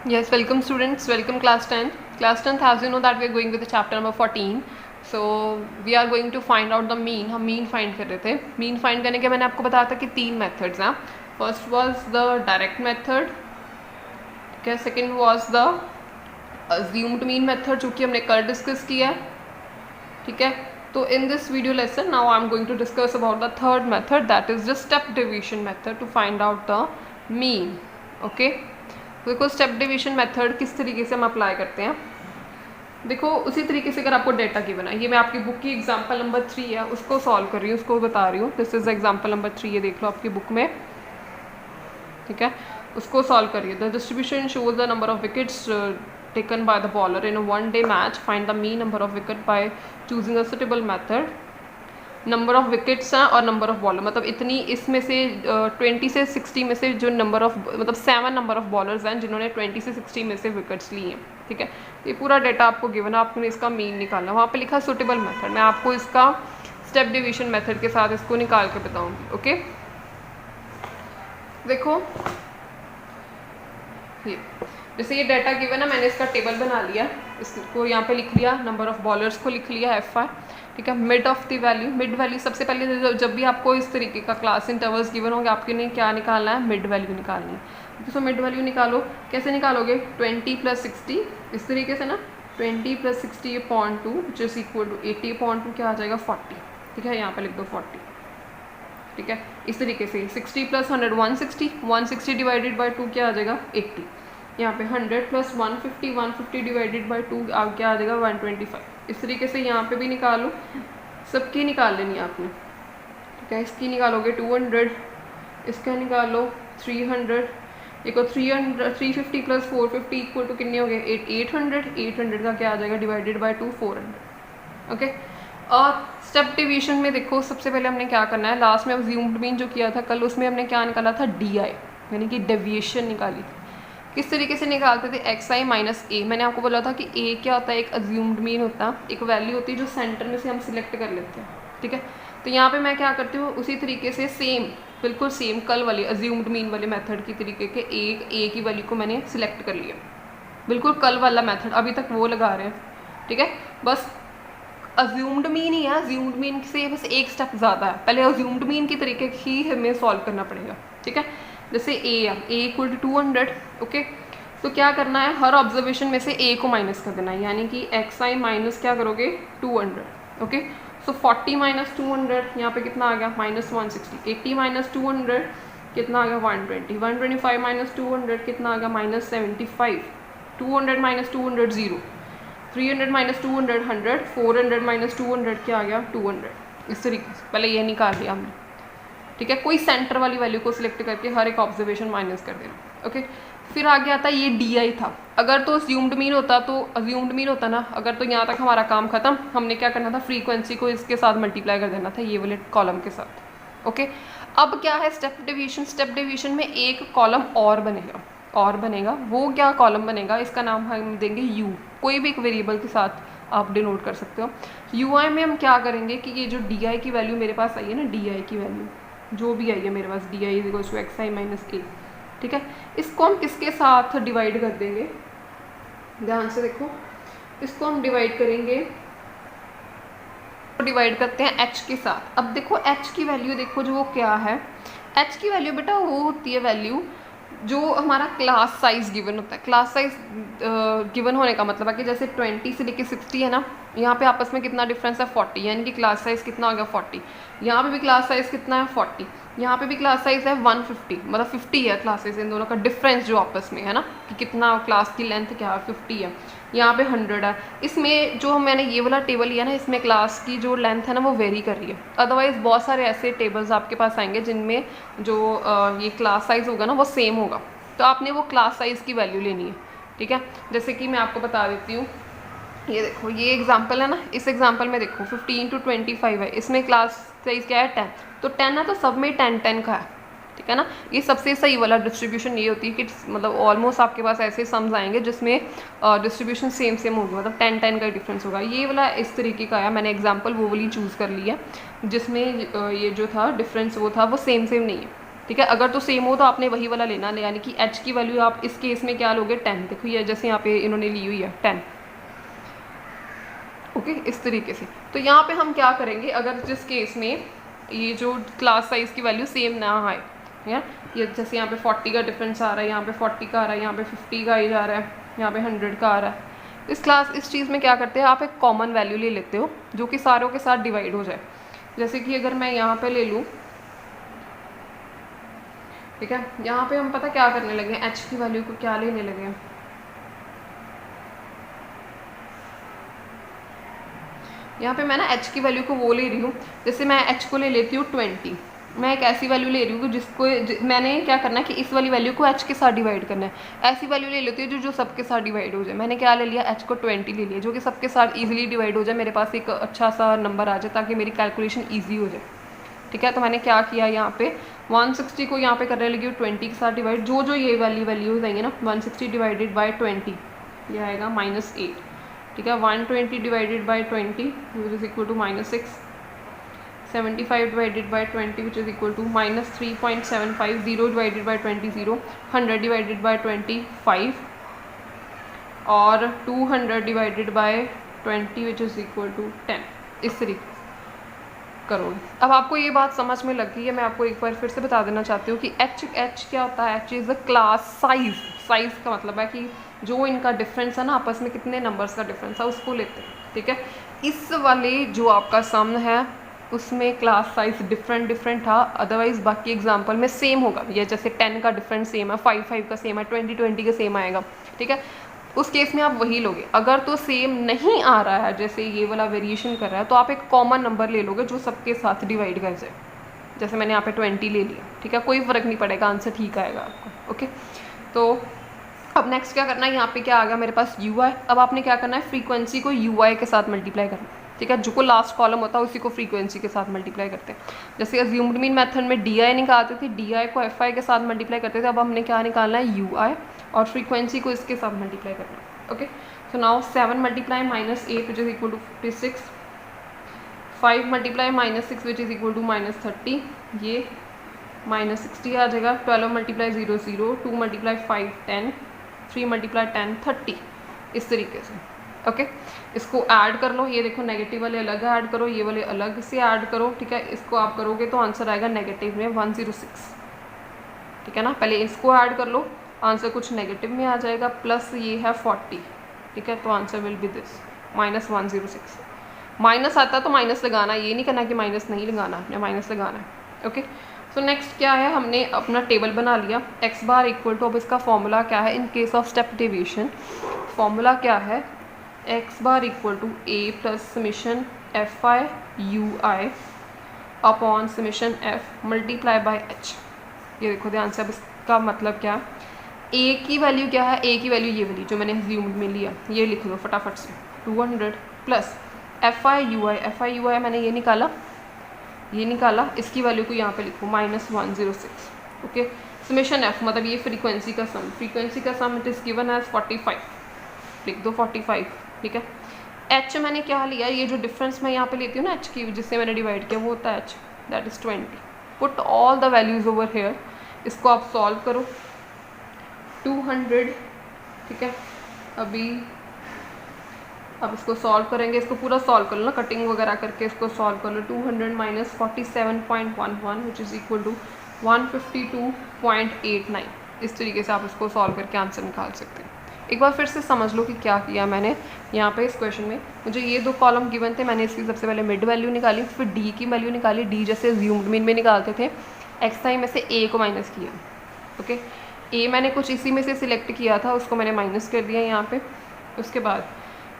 Yes, welcome students, welcome class 10th. Class 10th, as you know that we are going with the chapter number 14. So we are going to find out the mean. हम mean find कर रहे थे. Mean find करने के मैंने आपको बताया था कि 3 methods हैं. First was the direct method. ठीक है. Second was the assumed mean method जो कि हमने कल डिस्कस किया है. ठीक है. तो in this video lesson now I am going to discuss about the third method, that is the step deviation method to find out the mean. Okay. देखो स्टेप डिवीजन मेथड किस तरीके से हम अप्लाई करते हैं. देखो उसी तरीके से अगर आपको डेटा गिवन है, ये मैं आपकी बुक की एग्जांपल नंबर 3 है उसको सॉल्व कर रही हूँ, उसको बता रही हूँ. दिस इज एग्जांपल नंबर 3, ये देख लो आपकी बुक में. ठीक है, उसको सॉल्व करिए. The distribution shows the number of wickets taken by the bowler in a one day match. Find the mean number of wicket by choosing a suitable method. Number of wickets हैं और number of bowler, मतलब इतनी इसमें से 20 से 60 में से जो नंबर ऑफ मतलब 7 नंबर ऑफ बॉलर्स हैं जिन्होंने 20 से 60 में से विकेट्स लिए हैं. ठीक है, ये पूरा डेटा आपको गिवन है, आपने इसका मीन निकालना. वहाँ पे लिखा सुटेबल मेथड, मैं आपको इसका स्टेप डिवीजन मेथड के साथ इसको निकाल के बताऊँगी. ओके, देखो ये जैसे ये डाटा गिवन है, मैंने इसका टेबल बना लिया, इसको यहाँ पे लिख लिया, नंबर ऑफ बॉलर्स को लिख लिया FI. ठीक है, mid of the value. Mid value सबसे पहले जब भी आपको इस तरीके का क्लास इंटरवल्स गिवन होंगे आपके लिए क्या निकालना है, मिड वैल्यू निकालनी है. तो मिड वैल्यू निकालो, कैसे निकालोगे, 20 + 60 इस तरीके से ना, 20 + 60/2 विच इज इक्वल टू 80/2 क्या आ जाएगा 40. ठीक है, यहाँ पे लिख दो 40. ठीक है, इस तरीके से 60 + 100 160, 160 डिवाइडेड बाई 2 क्या आ जाएगा 80. यहाँ पे 100 + 150, 150 डिवाइडेड बाई 2 क्या आ जाएगा 125. इस तरीके से यहाँ पे भी निकालो, सबकी निकाल लेनी है आपने. ठीक है, इसकी निकालोगे 200, इसका निकालो 300. देखो 350 + 450 इक्वल टू कितने हो गए 800. 800 का क्या आ जाएगा डिवाइडेड बाई 2 400. ओके, और स्टेप डिवीजन में देखो सबसे पहले हमने क्या करना है, लास्ट में अज्यूम्ड मीन जो किया था कल, उसमें हमने क्या निकाला था DI यानी कि डेविएशन निकाली थी. किस तरीके से निकालते थे, XI - A. मैंने आपको बोला था कि A क्या होता है, एक अज्यूम्ड मीन होता है, एक वैल्यू होती है जो सेंटर में से हम सिलेक्ट कर लेते हैं. ठीक है, तो यहाँ पे मैं क्या करती हूँ, उसी तरीके से सेम बिल्कुल सेम कल वाले अज्यूम्ड मीन वाले मेथड की तरीके के A की वैल्यू को मैंने सिलेक्ट कर लिया, बिल्कुल कल वाला मेथड अभी तक वो लगा रहे हैं. ठीक है, बस अज्यूम्ड मीन ही है, अज्यूम्ड मीन से बस एक स्टेप ज़्यादा है, पहले अज्यूम्ड मीन की तरीके ही हमें सॉल्व करना पड़ेगा. ठीक है, जैसे A है, A = 200. ओके, तो क्या करना है, हर ऑब्जर्वेशन में से A को माइनस कर देना है, यानी कि XI माइनस क्या करोगे 200. ओके, सो 40 - 200 यहाँ पे कितना आ गया -160. 80 - 200 कितना आ गया 120. 125 - 200 कितना आ गया -75. 200 - 200 0. 300 - 200 100. 400 - 200 क्या आ गया 200. इस तरीके से पहले ये निकाल लिया हमने. ठीक है, कोई सेंटर वाली वैल्यू को सिलेक्ट करके हर एक ऑब्जर्वेशन माइनस कर देना. ओके, फिर आगे आता है ये DI था. अगर तो अज्यूम्ड मीन होता ना, अगर तो यहाँ तक हमारा काम खत्म, हमने क्या करना था, फ्रीक्वेंसी को इसके साथ मल्टीप्लाई कर देना था, ये वाले कॉलम के साथ. ओके, अब क्या है स्टेप डिवीजन. स्टेप डिवीजन में एक कॉलम और बनेगा. वो क्या कॉलम बनेगा, इसका नाम हम देंगे U. कोई भी एक वेरिएबल के साथ आप डिनोट कर सकते हो. UI में हम क्या करेंगे कि ये जो DI की वैल्यू मेरे पास आई है ना, DI की वैल्यू जो भी आई है मेरे पास, DI = XI - A. ठीक है, इसको हम किसके साथ डिवाइड कर देंगे, ध्यान से देखो, इसको हम डिवाइड करते हैं H के साथ. अब देखो H की वैल्यू देखो जो वो क्या है, H की वैल्यू बेटा वो होती है वैल्यू जो हमारा क्लास साइज गिवन होता है. क्लास साइज गिवन होने का मतलब है कि जैसे 20 से लेके 60 है ना, यहाँ पे आपस में कितना डिफरेंस है 40, यानी कि क्लास साइज कितना हो गया 40. यहाँ पे भी क्लास साइज कितना है 40, यहाँ पे भी क्लास साइज है 150, मतलब 50 है क्लास साइज. इन दोनों का डिफरेंस जो आपस में है ना कि कितना क्लास की लेंथ क्या है 50 है. यहाँ पे 100 है. इसमें जो मैंने ये वाला टेबल लिया ना, इसमें क्लास की जो लेंथ है ना वो वेरी कर रही है. अदरवाइज बहुत सारे ऐसे टेबल्स आपके पास आएंगे जिनमें जो ये क्लास साइज होगा ना वो सेम होगा, तो आपने वो क्लास साइज़ की वैल्यू लेनी है. ठीक है, जैसे कि मैं आपको बता देती हूँ, ये देखो ये एग्जांपल है ना, इस एग्जांपल में देखो 15 to 25 है, इसमें क्लास साइज क्या है 10. तो 10 है तो सब में 10 का है. ठीक है ना, ये सबसे सही वाला डिस्ट्रीब्यूशन ये होती है कि मतलब ऑलमोस्ट आपके पास ऐसे सम्स आएंगे जिसमें डिस्ट्रीब्यूशन सेम होगी, मतलब 10 का डिफरेंस होगा. ये वाला इस तरीके का है, मैंने एग्जांपल वो वाली चूज़ कर लिया जिसमें ये जो था डिफरेंस वो था वो सेम नहीं है. ठीक है। अगर तो सेम हो तो आपने वही वाला लेना, यानी कि h की वैल्यू आप इस केस में क्या लोगे 10। देखो ये जैसे यहाँ पे इन्होंने ली हुई है 10, ओके इस तरीके से। तो यहाँ पे हम क्या करेंगे, अगर जिस केस में ये जो क्लास साइज़ की वैल्यू सेम ना आए, या ये जैसे यहाँ पे 40 का डिफरेंस आ रहा है, यहाँ पे 40 का आ रहा है, यहाँ पे 50 का ही जा रहा है, यहाँ पे 100 का आ रहा है, इस चीज़ में क्या करते हैं आप एक कॉमन वैल्यू ले लेते हो जो कि सारों के साथ डिवाइड हो जाए। जैसे कि अगर मैं यहाँ पे ले लूँ, ठीक है, यहाँ पे हम पता क्या करने लगे हैं, h की वैल्यू को क्या लेने लगे हैं, यहाँ पे मैं ना h की वैल्यू को वो ले रही हूँ, जैसे मैं h को ले लेती हूँ 20, मैं एक ऐसी वैल्यू ले रही हूँ जिसको मैंने क्या करना है कि इस वाली वैल्यू को h के साथ डिवाइड करना है। ऐसी वैल्यू ले लेती हूँ जो सबके साथ डिवाइड हो जाए। मैंने क्या ले लिया, h को 20 ले लिया जो कि सबके साथ ईजिली डिवाइड हो जाए, मेरे पास एक अच्छा सा नंबर आ जाए ताकि मेरी कैलकुलेशन ईजी हो जाए। ठीक है, तो मैंने क्या किया, यहाँ पे 160 को यहाँ पे करने लगी हूँ 20 के साथ डिवाइड, जो ये वाली वैल्यूज आएंगे ना 160 डिवाइडेड बाई 20 ये आएगा -8। ठीक है, 120 divided by 20 which is equal to -6, 75 divided by 20 which is equal to -3.75, 0 divided by 20 0, 100 divided by 25 और 200 divided by 20 which is equal to 10। इस तरीके करोगे। अब आपको ये बात समझ में लग गई है, मैं आपको एक बार फिर से बता देना चाहती हूँ कि h क्या होता है, h is a class size. Size का मतलब है कि जो इनका डिफरेंस है ना, आपस में कितने नंबर्स का डिफरेंस है उसको लेते हैं। ठीक है, इस वाले जो आपका सम है उसमें क्लास साइज डिफरेंट था, अदरवाइज बाकी एग्जाम्पल में सेम होगा। ये जैसे 10 का डिफरेंस सेम है, 5 का सेम है, 20 का सेम आएगा। ठीक है, उस केस में आप वही लोगे। अगर तो सेम नहीं आ रहा है, जैसे ये वाला वेरिएशन कर रहा है, तो आप एक कॉमन नंबर ले लोगे जो सबके साथ डिवाइड कर जाए। जैसे मैंने यहाँ पे 20 ले लिया, ठीक है, कोई फ़र्क नहीं पड़ेगा, आंसर ठीक आएगा आपको। ओके, तो अब नेक्स्ट क्या करना है, यहाँ पे क्या आ गया मेरे पास UI। अब आपने क्या करना है, फ्रीक्वेंसी को UI के साथ मल्टीप्लाई करना। ठीक है, जो को लास्ट कॉलम होता है उसी को फ्रीक्वेंसी के साथ मल्टीप्लाई करते हैं। जैसे अज्यूम्ड मीन मेथड में DI निकालते थे, DI को FI के साथ मल्टीप्लाई करते थे। अब हमने क्या निकालना है, UI, और फ्रीक्वेंसी को इसके साथ मल्टीप्लाई करना है। Okay, so now 7 multiply -8 which is equal to 56, 5 multiply -6 which is equal to -30, ये -60 आ जाएगा। 12 मल्टीप्लाई 0 0, 2 मल्टीप्लाई 5 10, 3 मल्टीप्लाई 10 30, इस तरीके से। ओके, इसको ऐड कर लो, ये देखो नेगेटिव वाले अलग ऐड करो, ये वाले अलग से ऐड करो। ठीक है, इसको आप करोगे तो आंसर आएगा नेगेटिव में 106। ठीक है ना, पहले इसको ऐड कर लो, आंसर कुछ नेगेटिव में आ जाएगा, प्लस ये है 40। ठीक है, तो answer will be this -106। Minus आता है तो माइनस लगाना, ये नहीं करना कि माइनस नहीं लगाना, आपने माइनस लगाना है। ओके, सो नेक्स्ट क्या है, हमने अपना टेबल बना लिया। x बार इक्वल टू, अब इसका फॉर्मूला क्या है in case of step deviation, formula क्या है, x bar equal to a plus summation fi ui upon summation f multiply by h। ये देखो ध्यान से, अब इसका मतलब क्या है, a की वैल्यू क्या है, a की वैल्यू ये वाली जो मैंने अज्यूम्ड में लिया, ये लिख लो फटाफट से, 200 प्लस fi ui मैंने ये निकाला, इसकी वैल्यू को यहाँ पे लिखो -106। ओके, समेशन f मतलब ये फ्रीक्वेंसी का सम, इट इज़ गिवन एज 45, लिख दो 45। ठीक है, h मैंने क्या लिया, ये जो डिफरेंस मैं यहाँ पे लेती हूँ ना h की, जिससे मैंने डिवाइड किया, वो होता है h, that is 20। Put all the values over here, इसको आप सॉल्व करो, 200। ठीक है, अब इसको सॉल्व करेंगे, इसको पूरा सॉल्व कर लो ना, कटिंग वगैरह करके इसको सॉल्व कर लो। 200 minus 47.11 which is equal to 152.89। इस तरीके से आप इसको सॉल्व करके आंसर निकाल सकते हैं। एक बार फिर से समझ लो कि क्या किया मैंने यहाँ पे इस क्वेश्चन में। मुझे ये दो कॉलम गिवन थे, मैंने इसकी सबसे पहले मिड वैल्यू निकाली, फिर डी की वैल्यू निकाली, डी जैसे अज्यूम्ड मीन में निकालते थे, एक्स टाइम में से ए को माइनस किया। ओके, ए मैंने कुछ इसी में से सिलेक्ट किया था, उसको मैंने माइनस कर दिया यहाँ पे। उसके बाद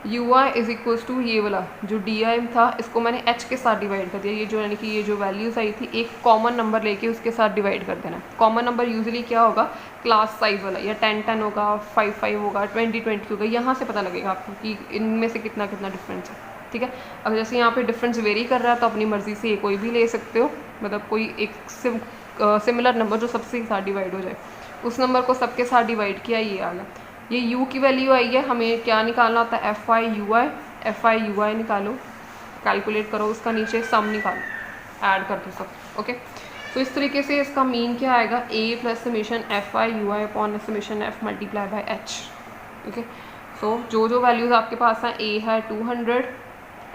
U I is equals to ये वाला जो डी आई था, इसको मैंने एच के साथ डिवाइड कर दिया। ये जो यानी कि ये जो वैल्यूज़ आई थी, एक कॉमन नंबर लेके उसके साथ डिवाइड कर देना। कॉमन नंबर यूजुअली क्या होगा, क्लास साइज वाला, या 10-10 होगा, 5-5 होगा, 20-20 होगा। यहाँ से पता लगेगा आपको कि इनमें से कितना कितना डिफरेंस है। ठीक है, अब जैसे यहाँ पे डिफरेंस वेरी कर रहा है तो अपनी मर्ज़ी से कोई भी ले सकते हो, मतलब कोई एक सिमिलर नंबर जो सबसे साथ डिवाइड हो जाए, उस नंबर को सबके साथ डिवाइड किया, ये आ गया। ये u की वैल्यू आई है, हमें क्या निकालना होता है, एफ आई यू आई निकालो, कैलकुलेट करो, उसका नीचे सम निकालो, ऐड कर दो सब। ओके, तो इस तरीके से इसका मीन क्या आएगा, a plus summation f i u i upon summation f multiply by h. Okay, so जो जो वैल्यूज़ आपके पास हैं, ए है 200,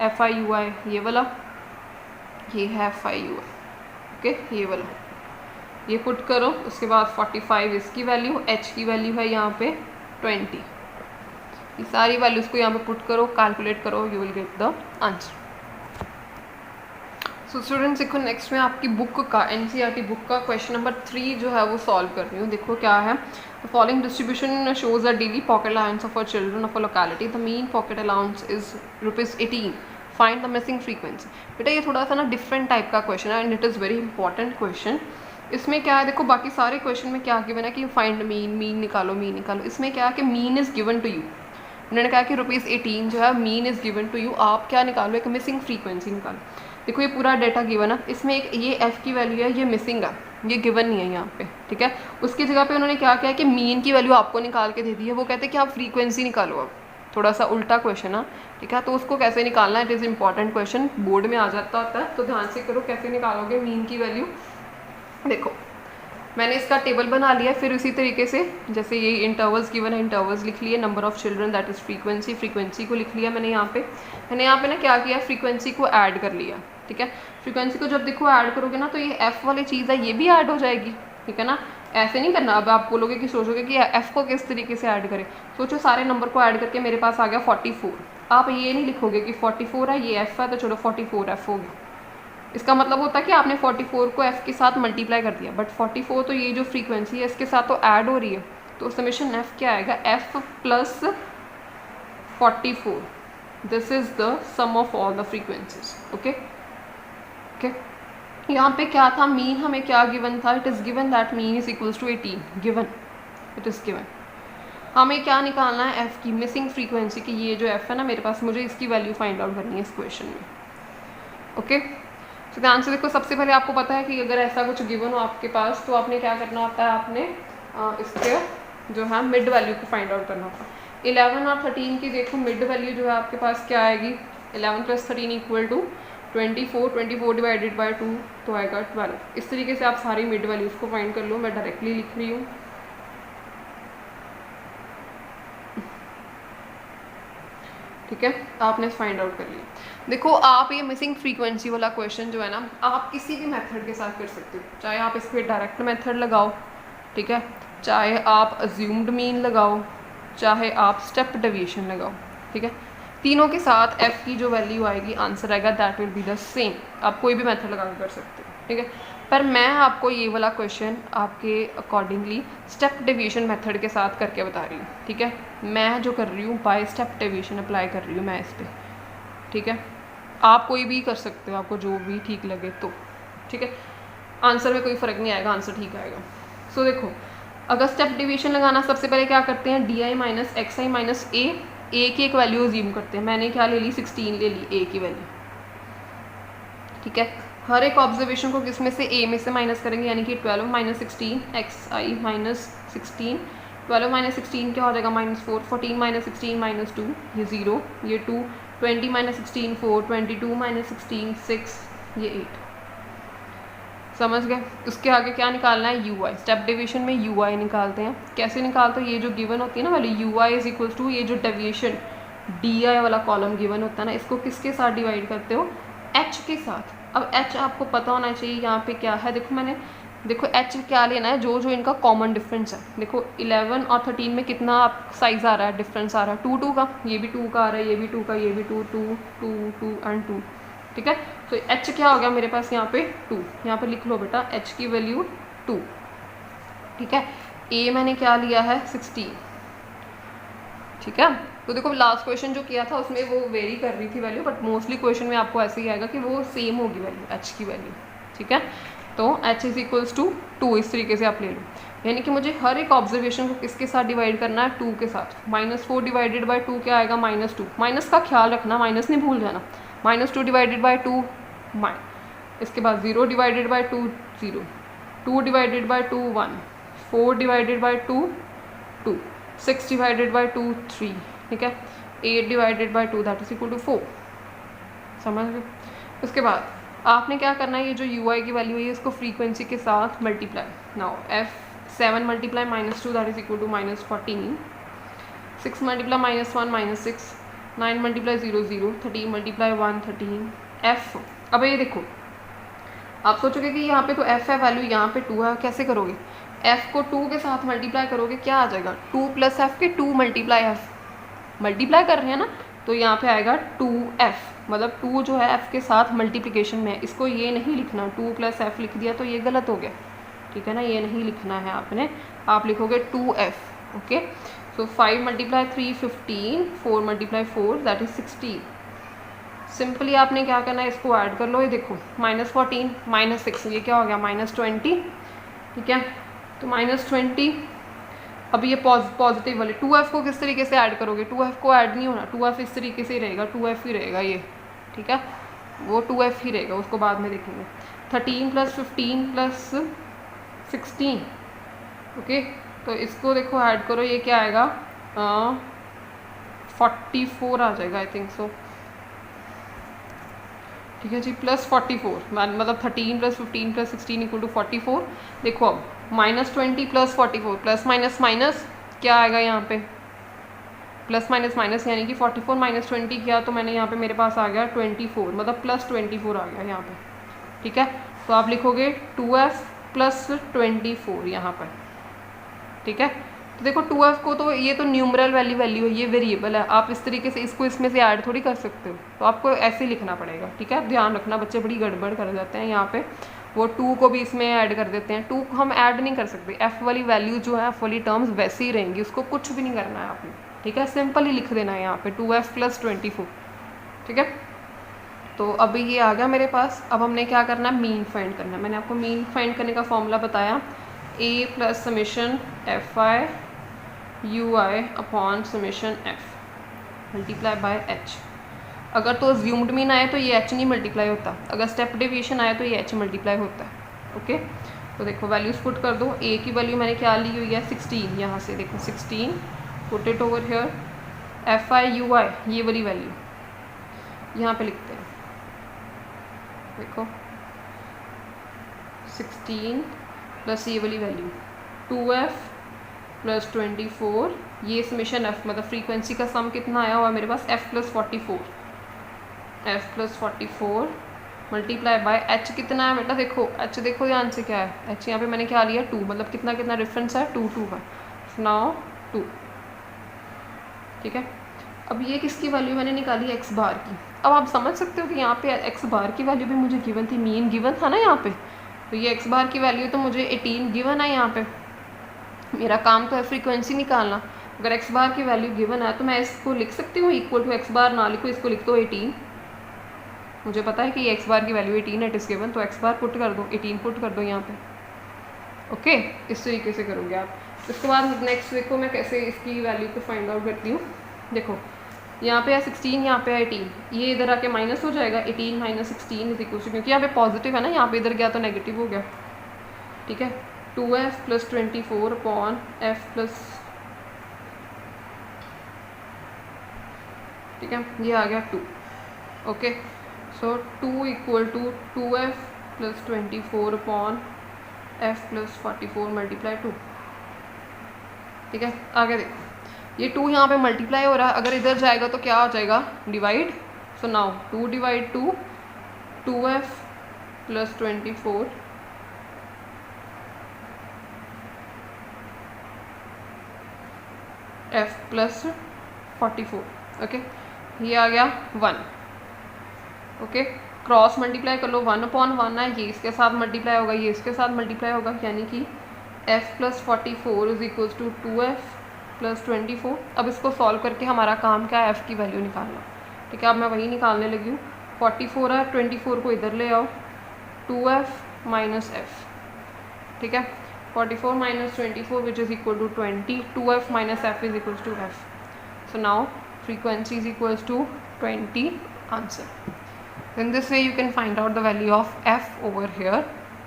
एफ आई यू आई ये वाला, ये है F i u I, okay ये वाला, ये पुट करो। उसके बाद 45 इसकी वैल्यू, एच की वैल्यू है यहाँ पे 20। ये सारी वैल्यूज़ को यहाँ पे पुट करो, कैलकुलेट करो, you will get the answer. So students देखो नेक्स्ट में आपकी बुक का, एनसीईआरटी बुक का क्वेश्चन नंबर 3 जो है वो सॉल्व कर रही हूँ। देखो क्या है, the following distribution shows a daily pocket allowance of a children of a locality, the mean pocket allowance is ₹18, find the missing frequency. बेटा ये थोड़ा सा ना डिफरेंट टाइप का क्वेश्चन है and it is very important question. इसमें क्या है, देखो बाकी सारे क्वेश्चन में क्या गिवन है कि फाइंड मीन, मीन निकालो, मीन निकालो। इसमें क्या है कि mean is given to you, उन्होंने कहा कि ₹18 जो है mean is given to you, आप क्या निकालो, एक मिसिंग फ्रीक्वेंसी निकालो। देखो ये पूरा डाटा गिवन है, इसमें एक ये एफ़ की वैल्यू है, ये मिसिंग है, ये गिवन नहीं है यहाँ पे, ठीक है। उसकी जगह पे उन्होंने क्या किया कि मीन की वैल्यू आपको निकाल के दे दी है, वो कहते हैं कि आप फ्रीक्वेंसी निकालो। अब थोड़ा सा उल्टा क्वेश्चन है, ठीक है, तो उसको कैसे निकालना है, it is important question, board में आ जाता होता है, तो ध्यान से करो कैसे निकालोगे मीन की वैल्यू। देखो मैंने इसका टेबल बना लिया, फिर उसी तरीके से जैसे ये इंटरवल्स गिवन है, इंटरवल्स लिख लिए, number of children that is frequency, frequency को लिख लिया मैंने यहाँ पे ना क्या किया, फ्रीक्वेंसी को ऐड कर लिया, ठीक है। फ्रीक्वेंसी को जब देखो ऐड करोगे ना तो ये एफ़ वाली चीज़ है ये भी ऐड हो जाएगी, ठीक है ना। ऐसे नहीं करना, अब आप बोलोगे कि सोचोगे कि एफ़ को किस तरीके से ऐड करें, सोचो सारे नंबर को ऐड करके मेरे पास आ गया 44। आप ये नहीं लिखोगे कि 44 है, ये एफ़ है, तो चलो 44 एफ़ हो गया। इसका मतलब होता है कि आपने 44 को एफ़ के साथ मल्टीप्लाई कर दिया, बट 44 तो ये जो फ्रीक्वेंसी है इसके साथ तो ऐड हो रही है, तो समेशन एफ़ क्या आएगा, F plus 44, this is the sum of all the frequencies. Okay okay, यहाँ पे क्या था, मीन हमें क्या गिवन था, it is given that mean is equals to 18, given, it is given. हमें क्या निकालना है, एफ़ की मिसिंग फ्रीक्वेंसी की, ये जो एफ़ है ना मेरे पास, मुझे इसकी वैल्यू फाइंड आउट करनी है इस क्वेश्चन में। ओके, तो ध्यान से देखो, सबसे पहले आपको पता है कि अगर ऐसा कुछ गिवन हो आपके पास तो आपने क्या करना होता है, आपने इसके जो है मिड वैल्यू को फाइंड आउट करना होता है। 11 और 13 की देखो मिड वैल्यू जो है आपके पास क्या आएगी, 11 + 13 इक्वल टू 24, 24 डिवाइडेड बाई 2 तो आएगा 12। इस तरीके से आप सारी मिड वैल्यूज़ को फाइंड कर लो, मैं डायरेक्टली लिख रही हूँ। ठीक है, आपने फाइंड आउट कर लिया। देखो आप ये मिसिंग फ्रीक्वेंसी वाला क्वेश्चन जो है ना, आप किसी भी मेथड के साथ कर सकते हो, चाहे आप इस पर डायरेक्ट मेथड लगाओ, ठीक है, चाहे आप अज्यूम्ड मीन लगाओ, चाहे आप स्टेप डेविएशन लगाओ, ठीक है, तीनों के साथ एफ़ की जो वैल्यू आएगी, आंसर आएगा that will be the same. आप कोई भी मेथड लगा कर सकते हो, ठीक है, पर मैं आपको ये वाला क्वेश्चन आपके अकॉर्डिंगली स्टेप डेविएशन मेथड के साथ करके बता रही हूँ, ठीक है। मैं जो कर रही हूँ बाय स्टेप डेविएशन अप्लाई कर रही हूँ मैं इस पर, ठीक है। आप कोई भी कर सकते हो, आपको जो भी ठीक लगे तो, ठीक है, आंसर में कोई फ़र्क नहीं आएगा, आंसर ठीक आएगा। सो देखो अगर स्टेप डेविएशन लगाना, सबसे पहले क्या करते हैं, d i minus x i minus a की एक वैल्यू अज्यूम करते हैं। मैंने क्या ले ली, 16 ले ली ए की वैल्यू, ठीक है। हर एक ऑब्जर्वेशन को किस में से, ए में से माइनस करेंगे, यानी कि 12 minus 16 x i minus 16, 12 minus 16 क्या हो जाएगा, -4, 14 माइनस 16 -2, ये 0, ये 2, 20 माइनस 16 4, 22 माइनस 16 6, ये 8। समझ गए। उसके आगे क्या निकालना है, यू आई। स्टेप डेविएशन में यू आई निकालते हैं। कैसे निकालते हैं, ये जो गिवन होती है ना वाली U I is equals to, ये जो डेविएशन डी आई वाला कॉलम गिवन होता है ना, इसको किसके साथ डिवाइड करते हो, एच के साथ। अब एच आपको पता होना चाहिए यहाँ पे क्या है, देखो एच क्या लेना है, जो जो इनका कॉमन डिफरेंस है। देखो 11 और 13 में कितना आप साइज आ रहा है, डिफरेंस आ रहा है 2 2 का, ये भी 2 का आ रहा है, ये भी 2 का, ये भी 2 2 2 2 एंड 2, ठीक है। तो एच क्या हो गया मेरे पास यहाँ पे 2, यहाँ पे लिख लो बेटा एच की वैल्यू 2, ठीक है। ए मैंने क्या लिया है 16, ठीक है। तो देखो लास्ट क्वेश्चन जो किया था उसमें वो वेरी कर रही थी वैल्यू, बट मोस्टली क्वेश्चन में आपको ऐसे ही आएगा कि वो सेम होगी वैल्यू, एच की वैल्यू, ठीक है। तो एच इज इक्वल्स टू 2, इस तरीके से आप ले लो। यानी कि मुझे हर एक ऑब्जर्वेशन को किसके साथ डिवाइड करना है, 2 के साथ। -4 डिवाइडेड बाई 2 क्या आएगा, -2। माइनस का ख्याल रखना, माइनस नहीं भूल जाना। -2 डिवाइडेड बाई 2 इसके बाद 0 divided by 2 0, 2 divided by 2 1, 4 divided by 2 2, 6 divided by 2 3, ठीक है। 8 divided by 2 that is equal to 4, समझ गए। उसके बाद आपने क्या करना है, ये जो यू आई की वैल्यू है इसको फ्रीक्वेंसी के साथ multiply. Now f7 multiply -2 that is equal to -14, 6 multiply -1 -6, 9 multiply 0 0, 13 multiply 1 13 f। अब ये देखो आप सोचोगे कि यहाँ पे तो f है वैल्यू, यहाँ पे 2 है, कैसे करोगे? f को 2 के साथ मल्टीप्लाई करोगे, क्या आ जाएगा? 2 प्लस f के 2 मल्टीप्लाई f, मल्टीप्लाई कर रहे हैं ना, तो यहाँ पे आएगा 2f, मतलब 2 जो है f के साथ मल्टीप्लिकेशन में है। इसको ये नहीं लिखना 2 प्लस f लिख दिया तो ये गलत हो गया, ठीक है ना, ये नहीं लिखना है आपने, आप लिखोगे 2f। Okay, so 5 multiply 3 15, 4 multiply 4 that is 16। Simply आपने क्या करना है, इसको ऐड कर लो, ये देखो -14 -6, ये क्या हो गया -20, ठीक है, तो -20। अब ये पॉजिटिव वाले 2f को किस तरीके से ऐड करोगे? 2f को ऐड नहीं होना, 2f इस तरीके से ही रहेगा, 2f ही रहेगा ये, ठीक है, वो 2f ही रहेगा, उसको बाद में देखेंगे। 13 + 15 + 16, ओके, तो इसको देखो ऐड करो, ये क्या आएगा 44 आ जाएगा आई थिंक सो, ठीक है जी, +44, मतलब 13 + 15 + 16 = 44। देखो अब -20 + 44 प्लस माइनस माइनस क्या आएगा यहाँ पे, प्लस माइनस माइनस, यानी कि 44 - 20 किया तो मैंने यहाँ पे मेरे पास आ गया 24, मतलब +24 आ गया यहाँ पे, ठीक है। तो आप लिखोगे 2f + 24 यहाँ पर, ठीक है। तो देखो 2f को तो ये तो न्यूमरल वैल्यू है, ये वेरिएबल है, आप इस तरीके से इसको इसमें से ऐड थोड़ी कर सकते हो, तो आपको ऐसे लिखना पड़ेगा, ठीक है। ध्यान रखना, बच्चे बड़ी गड़बड़ कर जाते हैं यहाँ पे, वो 2 को भी इसमें ऐड कर देते हैं। 2 को हम ऐड नहीं कर सकते, f वाली वैल्यू जो है, f वाली टर्म्स वैसे ही रहेंगी, उसको कुछ भी नहीं करना है आपने, ठीक है, सिंपल ही लिख देना है यहाँ पे 2f + 24, ठीक है। तो अभी ये आ गया मेरे पास। अब हमने क्या करना है, मीन फाइंड करना है। मैंने आपको मीन फाइंड करने का फॉर्मूला बताया, a + summation fi ui upon summation f multiply by h। अगर तो अज्यूम्ड मीन आए तो ये h नहीं मल्टीप्लाई होता, अगर स्टेप डेविएशन आए तो ये h मल्टीप्लाई होता है, ओके। तो देखो वैल्यूज पुट कर दो, a की वैल्यू मैंने क्या ली हुई है 16, यहाँ से देखो 16, put it over here, fi ui ये वाली वैल्यू यहाँ पे लिखते हैं, देखो 16 प्लस ये वाली वैल्यू 2f + 24, ये समेशन f, मतलब फ्रीक्वेंसी का सम कितना आया हुआ मेरे पास, f + 44, f + 44 multiply by h कितना है बेटा, देखो h देखो ध्यान से क्या है, h यहाँ पे मैंने क्या लिया 2, मतलब कितना कितना डिफरेंस है 2 2 का, नाउ 2, ठीक है। अब ये किसकी वैल्यू मैंने निकाली, x बार की। अब आप समझ सकते हो कि यहाँ पे x बार की वैल्यू भी मुझे गिवन थी, मीन गिवन था ना यहाँ पे, तो ये x बार की वैल्यू तो मुझे 18 गिवन है यहाँ पे, मेरा काम तो है फ्रीक्वेंसी निकालना। अगर x बार की वैल्यू गिवन है तो मैं इसको लिख सकती हूँ इक्वल टू x बार, ना लिखो इसको लिख दो 18, मुझे पता है कि ये x बार की वैल्यू 18 है, इट इज़ गिवन, तो x बार पुट कर दो, 18 पुट कर दो यहाँ पे, ओके। इस तरीके से करोगे आप। उसके बाद नेक्स्ट देखो मैं कैसे इसकी वैल्यू को फाइंड आउट करती हूँ। देखो यहाँ पे है 16, यहाँ पे है 18, ये इधर आके माइनस हो जाएगा, 18 - 16 इज इक्वल टू, क्योंकि यहाँ पे पॉजिटिव है ना, यहाँ पे इधर गया तो नेगेटिव हो गया, ठीक है। 2f + 24 अपॉन f प्लस, ठीक है, ये आ गया 2, ओके। सो 2 = 2f + 24 अपॉन f + 44 मल्टीप्लाई 2, ठीक है। आगे देखो ये 2 यहाँ पे मल्टीप्लाई हो रहा है, अगर इधर जाएगा तो क्या हो जाएगा, divide. So now 2 / 2, 2f + 24 f + 44, okay. ये आ गया 1, ओके। क्रॉस मल्टीप्लाई कर लो, 1/1 है, ये इसके साथ मल्टीप्लाई होगा, ये इसके साथ मल्टीप्लाई होगा, यानी कि f + 44 = 2f + 24। अब इसको सॉल्व करके हमारा काम क्या है, f की वैल्यू निकालना, ठीक है। अब मैं वही निकालने लगी हूँ, 44 है, 24 को इधर ले आओ, 2f - f, ठीक है। 44 - 24 which is equal to 20, 2f - f is equals to f. So now frequency is equals to 20, answer. In this way you can find out the value of f over here.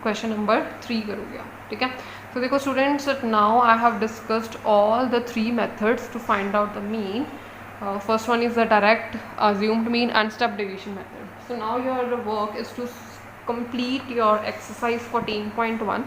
Question number 3 करोगे आप, ठीक है। तो देखो students, now I have discussed all the 3 methods to find out the mean. First one is the direct assumed mean and step deviation method. So now your work is to complete your exercise 14.1।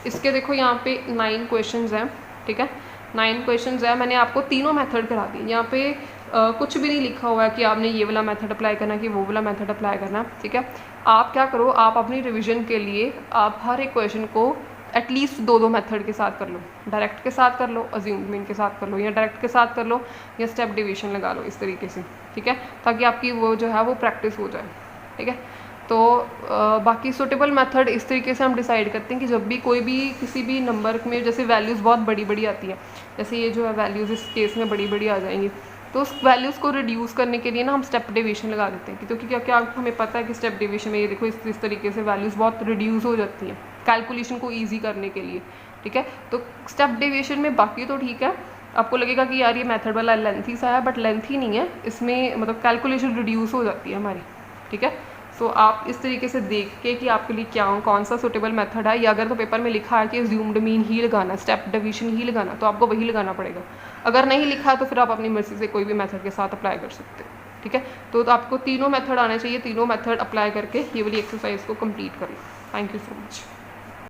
इसके देखो यहाँ पे 9 questions हैं, ठीक है, 9 questions है। मैंने आपको तीनों मेथड करा दी। यहाँ पे कुछ भी नहीं लिखा हुआ है कि आपने ये वाला मेथड अप्लाई करना कि वो वाला मेथड अप्लाई करना, ठीक है। आप क्या करो, आप अपनी रिवीजन के लिए आप हर एक क्वेश्चन को एटलीस्ट 2 मेथड के साथ कर लो। डायरेक्ट के साथ कर लो, अज्यूम्ड मीन के साथ कर लो, या डायरेक्ट के साथ कर लो, या स्टेप डिवीजन लगा लो, इस तरीके से, ठीक है, ताकि आपकी वो जो है वो प्रैक्टिस हो जाए, ठीक है। तो बाकी सूटेबल मेथड इस तरीके से हम डिसाइड करते हैं कि जब भी कोई भी किसी भी नंबर में जैसे वैल्यूज़ बहुत बड़ी बड़ी आती है, जैसे ये जो है वैल्यूज़ इस केस में बड़ी बड़ी आ जाएंगी, तो उस वैल्यूज़ को रिड्यूस करने के लिए ना हम स्टेप डिवीजन लगा देते हैं, क्योंकि क्या हमें पता है कि स्टेप डिवीजन में ये देखो इस तरीके से वैल्यूज़ बहुत रिड्यूस हो जाती हैं कैलकुलेशन को ईजी करने के लिए, ठीक है। तो स्टेप डिवीजन में बाकी तो ठीक है, आपको लगेगा कि यार ये मेथड वाला लेंथी सा है, बट लेंथी नहीं है, इसमें मतलब कैलकुलेशन रिड्यूस हो जाती है हमारी, ठीक है। सो आप इस तरीके से देख के कि आपके लिए कौन सा सूटेबल मेथड है, या अगर तो पेपर में लिखा है कि अज्यूम्ड मीन ही लगाना, स्टेप डिवीजन ही लगाना, तो आपको वही लगाना पड़ेगा। अगर नहीं लिखा है तो फिर आप अपनी मर्जी से कोई भी मेथड के साथ अप्लाई कर सकते हो, ठीक है। तो आपको तीनों मेथड आने चाहिए, तीनों मेथड अप्लाई करके ये वाली एक्सरसाइज को कंप्लीट कर लो। Thank you so much.